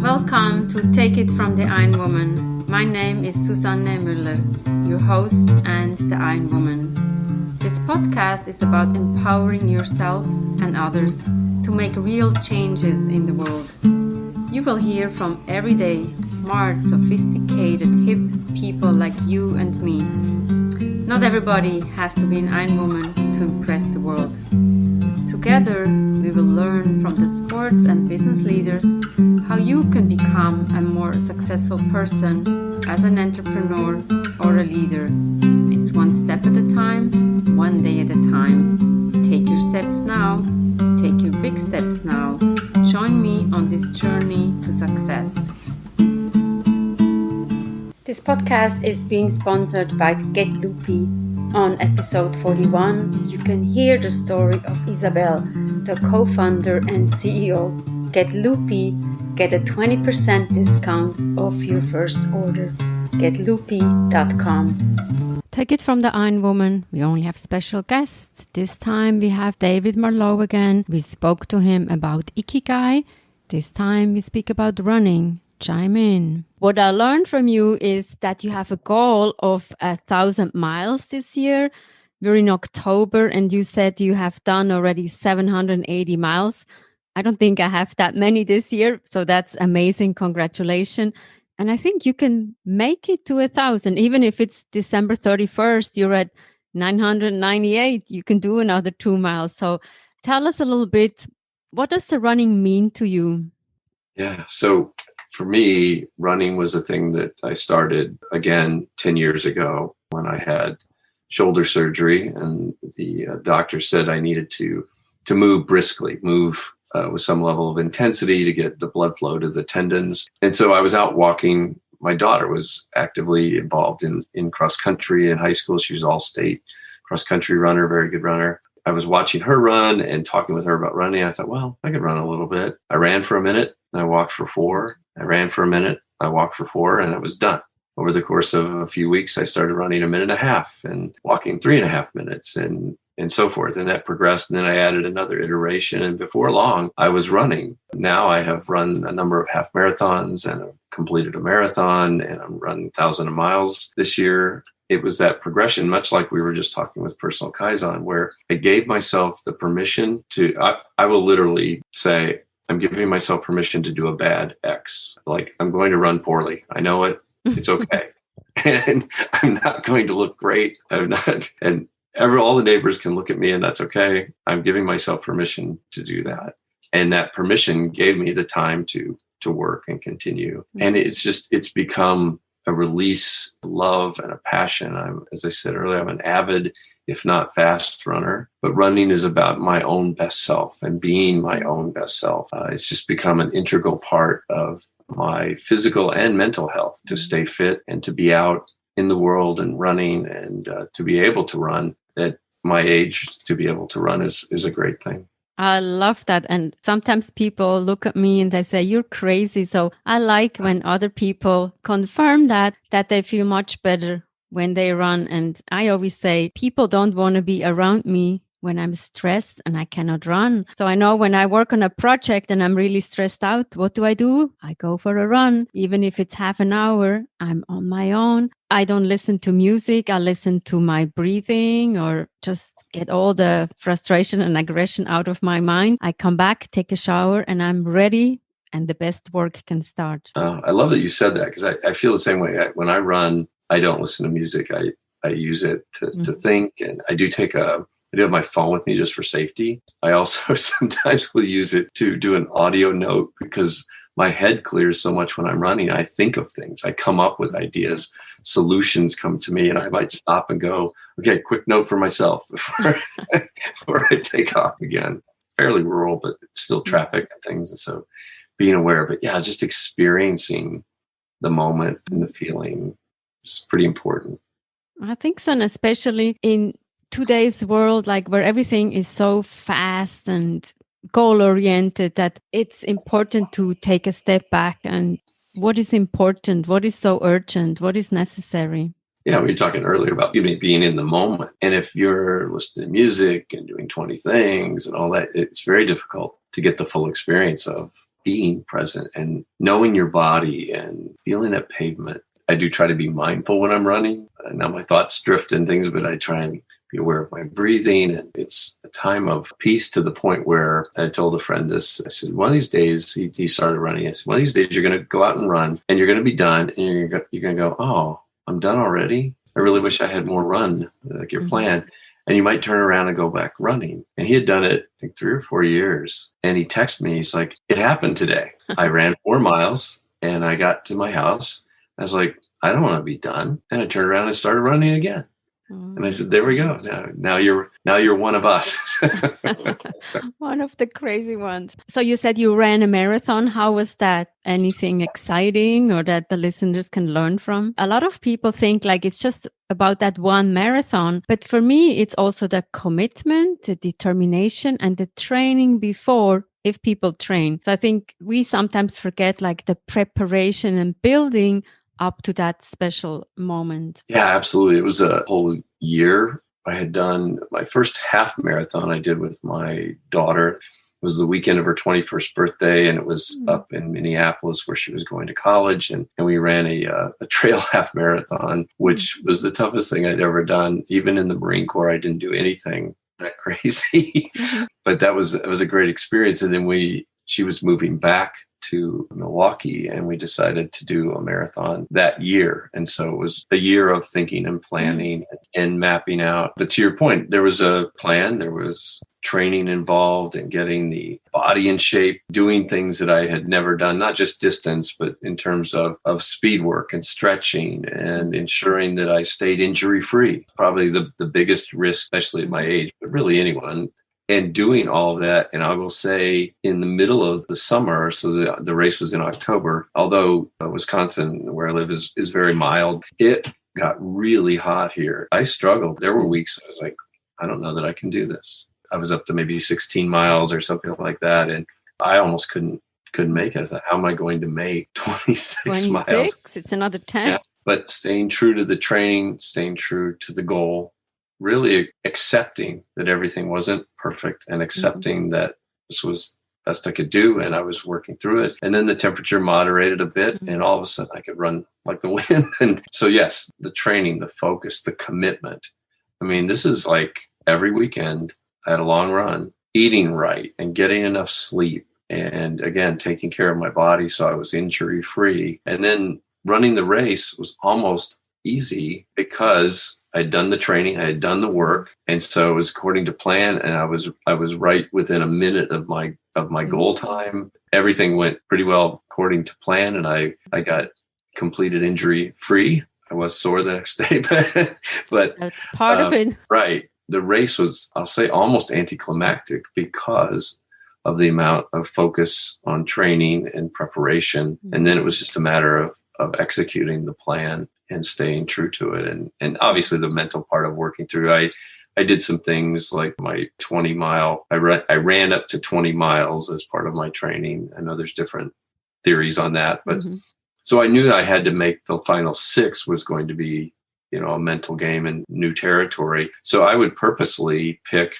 Welcome to Take It from the Iron Woman. My name is Susanne Müller, your host and the Iron Woman. This podcast is about empowering yourself and others to make real changes in the world. You will hear from everyday, smart, sophisticated, hip people like you and me. Not everybody has to be an Iron Woman to impress the world. Together, we will learn from the sports and business leaders how you can become a more successful person as an entrepreneur or a leader. It's one step at a time, one day at a time. Take your steps now. Take your big steps now. Join me on this journey to success. This podcast is being sponsored by Get Loopy. On episode 41, you can hear the story of Isabel, the co-founder and CEO. Get Loopy, get a 20% discount off your first order. GetLoopy.com. Take it from the Iron Woman. We only have special guests. This time we have David Marlow again. We spoke to him about Ikigai. This time we speak about running. Chime in. What I learned from you is that you have a goal of 1,000 miles this year. We're in October and you said you have done already 780 miles. I don't think I have that many this year, so that's amazing. Congratulations. And I think you can make it to 1,000. Even if it's December 31st, you're at 998, you can do another 2 miles. So tell us a little bit, what does the running mean to you? Yeah, so for me, running was a thing that I started again 10 years ago when I had shoulder surgery, and the doctor said I needed to move briskly, move with some level of intensity to get the blood flow to the tendons. And so I was out walking. My daughter was actively involved in cross country in high school. She was all-state cross country runner, very good runner. I was watching her run and talking with her about running. I thought, well, I could run a little bit. I ran for a minute. I walked for 4. I ran for a minute. I walked for 4, and it was done. Over the course of a few weeks, I started running 1.5 minutes and walking 3.5 minutes and so forth. And that progressed. And then I added another iteration. And before long, I was running. Now I have run a number of half marathons and I've completed a marathon, and I'm running 1,000 miles this year. It was that progression, much like we were just talking with Personal Kaizen, where I gave myself the permission to, I will literally say, I'm giving myself permission to do a bad X. Like, I'm going to run poorly. I know it. It's okay. And I'm not going to look great. I'm not. And all the neighbors can look at me and that's okay. I'm giving myself permission to do that. And that permission gave me the time to work and continue. And it's become a release, love, and a passion. As I said earlier, I'm an avid, if not fast runner, but running is about my own best self and being my own best self. It's just become an integral part of my physical and mental health to stay fit and to be out in the world and running and to be able to run at my age, to be able to run is a great thing. I love that. And sometimes people look at me and they say, you're crazy. So I like when other people confirm that they feel much better when they run. And I always say, people don't want to be around me when I'm stressed and I cannot run. So I know when I work on a project and I'm really stressed out, what do? I go for a run. Even if it's half an hour, I'm on my own. I don't listen to music. I listen to my breathing or just get all the frustration and aggression out of my mind. I come back, take a shower, and I'm ready. And the best work can start. I love that you said that, because I feel the same way. When I run, I don't listen to music. I use it to think. And I do have my phone with me just for safety. I also sometimes will use it to do an audio note because my head clears so much when I'm running. I think of things. I come up with ideas. Solutions come to me, and I might stop and go, okay, quick note for myself before I take off again. Fairly rural, but still traffic and things. And so being aware of it, just experiencing the moment and the feeling is pretty important. I think so, and especially in today's world, like where everything is so fast and goal-oriented, that it's important to take a step back and what is important, what is so urgent, what is necessary. Yeah, we were talking earlier about being in the moment. And if you're listening to music and doing 20 things and all that, it's very difficult to get the full experience of being present and knowing your body and feeling that pavement. I do try to be mindful when I'm running. Now my thoughts drift and things, but I try and be aware of my breathing. And it's a time of peace to the point where I told a friend this. I said, one of these days, he started running. I said, one of these days you're going to go out and run and you're going to be done. And you're going to go, oh, I'm done already. I really wish I had more run, like your plan. And you might turn around and go back running. And he had done it, I think, 3 or 4 years. And he texted me. He's like, it happened today. I ran 4 miles and I got to my house. I was like, I don't want to be done. And I turned around and started running again. And I said, there we go. Now you're one of us. One of the crazy ones. So you said you ran a marathon. How was that? Anything exciting or that the listeners can learn from? A lot of people think like it's just about that one marathon. But for me, it's also the commitment, the determination, and the training before, if people train. So I think we sometimes forget like the preparation and building up to that special moment. Yeah, absolutely. It was a whole year. I had done my first half marathon I did with my daughter. It was the weekend of her 21st birthday, and it was up in Minneapolis where she was going to college. And we ran a trail half marathon, which was the toughest thing I'd ever done. Even in the Marine Corps, I didn't do anything that crazy. But it was a great experience. And then she was moving back to Milwaukee, and we decided to do a marathon that year. And so it was a year of thinking and planning and mapping out. But to your point, there was a plan, there was training involved and getting the body in shape, doing things that I had never done, not just distance, but in terms of speed work and stretching and ensuring that I stayed injury free. Probably the biggest risk, especially at my age, but really anyone. And doing all of that, and I will say in the middle of the summer, so the race was in October, although Wisconsin, where I live, is very mild, it got really hot here. I struggled. There were weeks I was like, I don't know that I can do this. I was up to maybe 16 miles or something like that, and I almost couldn't make it. I thought, how am I going to make 26 miles? It's another 10. Yeah. But staying true to the training, staying true to the goal, really accepting that everything wasn't perfect and accepting that this was the best I could do, and I was working through it. And then the temperature moderated a bit, and all of a sudden I could run like the wind. And so, yes, the training, the focus, the commitment. I mean, this is like every weekend I had a long run, eating right and getting enough sleep. And again, taking care of my body so I was injury free. And then running the race was almost easy because I'd done the training, I had done the work, and so it was according to plan, and I was right within a minute of my goal time. Everything went pretty well according to plan, and I got completed injury free. I was sore the next day, but that's part of it. Right. The race was, I'll say, almost anticlimactic because of the amount of focus on training and preparation, and then it was just a matter of executing the plan and staying true to it. And obviously the mental part of working through. I did some things like my 20 mile, I ran up to 20 miles as part of my training. I know there's different theories on that, but so I knew that I had to make the final 6 was going to be, a mental game and new territory. So I would purposely pick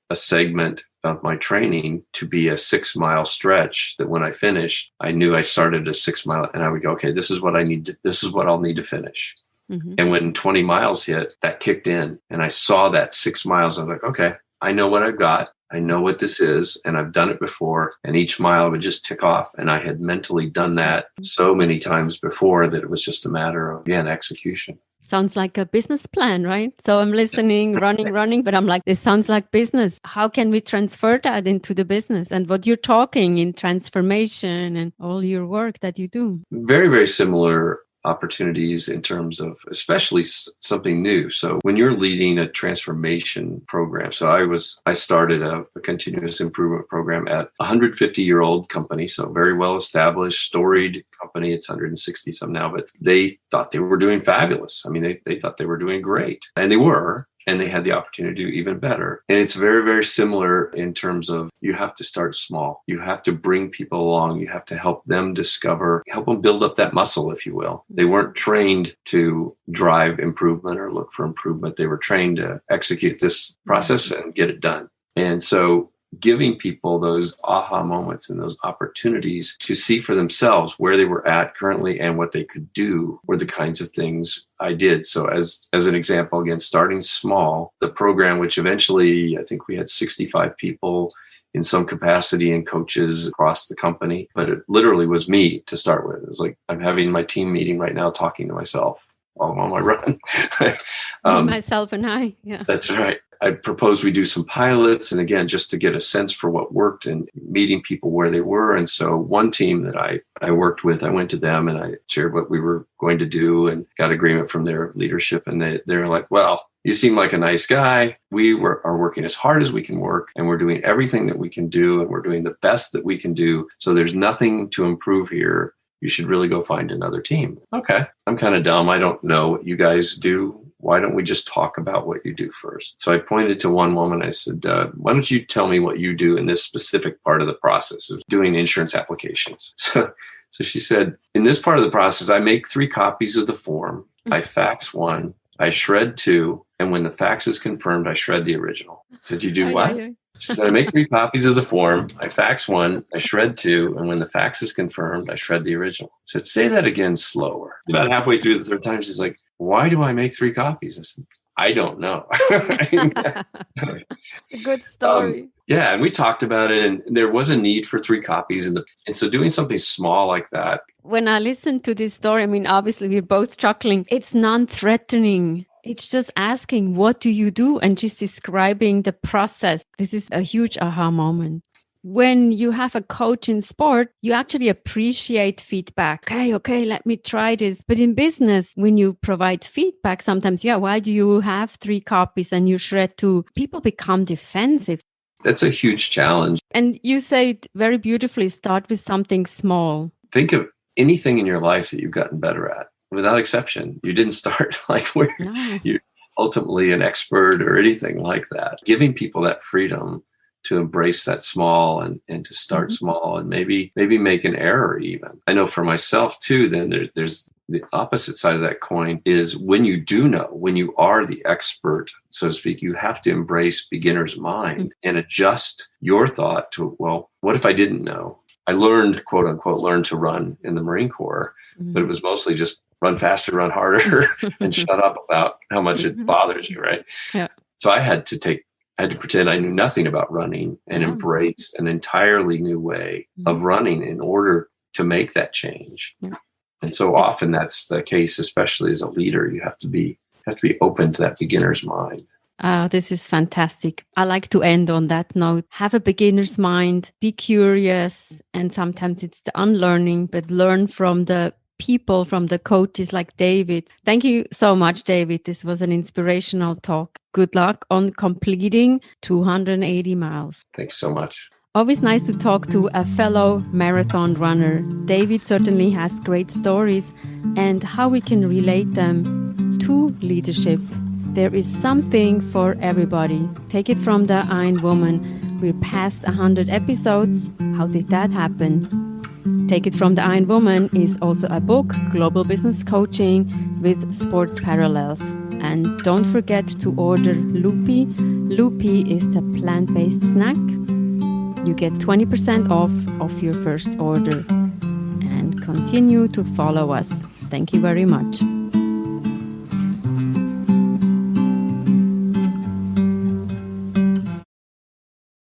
a segment of my training to be a 6-mile stretch that when I finished, I knew I started a 6 mile and I would go, okay, this is what I'll need to finish. And when 20 miles hit, that kicked in and I saw that 6 miles. I was like, okay, I know what I've got. I know what this is, and I've done it before. And each mile would just tick off. And I had mentally done that so many times before that it was just a matter of, again, execution. Sounds like a business plan, right? So I'm listening, running, but I'm like, this sounds like business. How can we transfer that into the business and what you're talking in transformation and all your work that you do? Very, very similar opportunities in terms of especially something new. So when you're leading a transformation program, so I started a continuous improvement program at a 150-year-old company, so very well established, storied company. It's 160 some now, but they thought they were doing fabulous. I mean, they thought they were doing great, and they were. and they had the opportunity to do even better. And it's very, very similar in terms of you have to start small. You have to bring people along. You have to help them help them build up that muscle, if you will. They weren't trained to drive improvement or look for improvement. They were trained to execute this process and get it done. And so giving people those aha moments and those opportunities to see for themselves where they were at currently and what they could do were the kinds of things I did. So as an example, again, starting small, the program, which eventually I think we had 65 people in some capacity and coaches across the company, but it literally was me to start with. It was like, I'm having my team meeting right now, talking to myself while I'm on my run. Myself and I, yeah. That's right. I proposed we do some pilots, and again, just to get a sense for what worked and meeting people where they were. And so one team that I worked with, I went to them and I shared what we were going to do and got agreement from their leadership. And they're like, well, you seem like a nice guy. We are working as hard as we can work, and we're doing everything that we can do, and we're doing the best that we can do. So there's nothing to improve here. You should really go find another team. Okay. I'm kind of dumb. I don't know what you guys do. Why don't we just talk about what you do first? So I pointed to one woman. I said, why don't you tell me what you do in this specific part of the process of doing insurance applications? So she said, in this part of the process, I make 3 copies of the form. I fax 1, I shred 2, and when the fax is confirmed, I shred the original. I said, you do what? She said, I make 3 copies of the form. I fax 1, I shred 2, and when the fax is confirmed, I shred the original. I said, say that again slower. About halfway through the 3rd time, she's like, why do I make 3 copies? I said, I don't know. A good story. Yeah, and we talked about it, and there was a need for 3 copies. And so doing something small like that. When I listened to this story, I mean, obviously we're both chuckling. It's non-threatening. It's just asking, what do you do? And just describing the process. This is a huge aha moment. When you have a coach in sport, you actually appreciate feedback. Okay, let me try this. But in business, when you provide feedback, sometimes, why do you have 3 copies and you shred 2? People become defensive. That's a huge challenge. And you say very beautifully, start with something small. Think of anything in your life that you've gotten better at. Without exception, you didn't start like where you're ultimately an expert or anything like that. Giving people that freedom to embrace that small and to start small and maybe make an error even. I know for myself too, then there's the opposite side of that coin is when you do know, when you are the expert, so to speak, you have to embrace beginner's mind and adjust your thought to, well, what if I didn't know? I learned, quote unquote, to run in the Marine Corps, but it was mostly just run faster, run harder, and shut up about how much it bothers you, right? Yeah. So I had to pretend I knew nothing about running and embrace an entirely new way of running in order to make that change. Yeah. And so often that's the case, especially as a leader. You have to be open to that beginner's mind. This is fantastic. I like to end on that note. Have a beginner's mind, be curious, and sometimes it's the unlearning, but learn from the people, from the coaches like David. Thank you so much, David. This was an inspirational talk. Good luck on completing 280 miles. Thanks so much. Always nice to talk to a fellow marathon runner. David certainly has great stories and how we can relate them to leadership. There is something for everybody. Take it from the Iron Woman. We're past 100 episodes. How did that happen? Take It From the Iron Woman is also a book, Global Business Coaching with Sports Parallels. And don't forget to order Loopy. Loopy is the plant-based snack. You get 20% off of your first order. And continue to follow us. Thank you very much.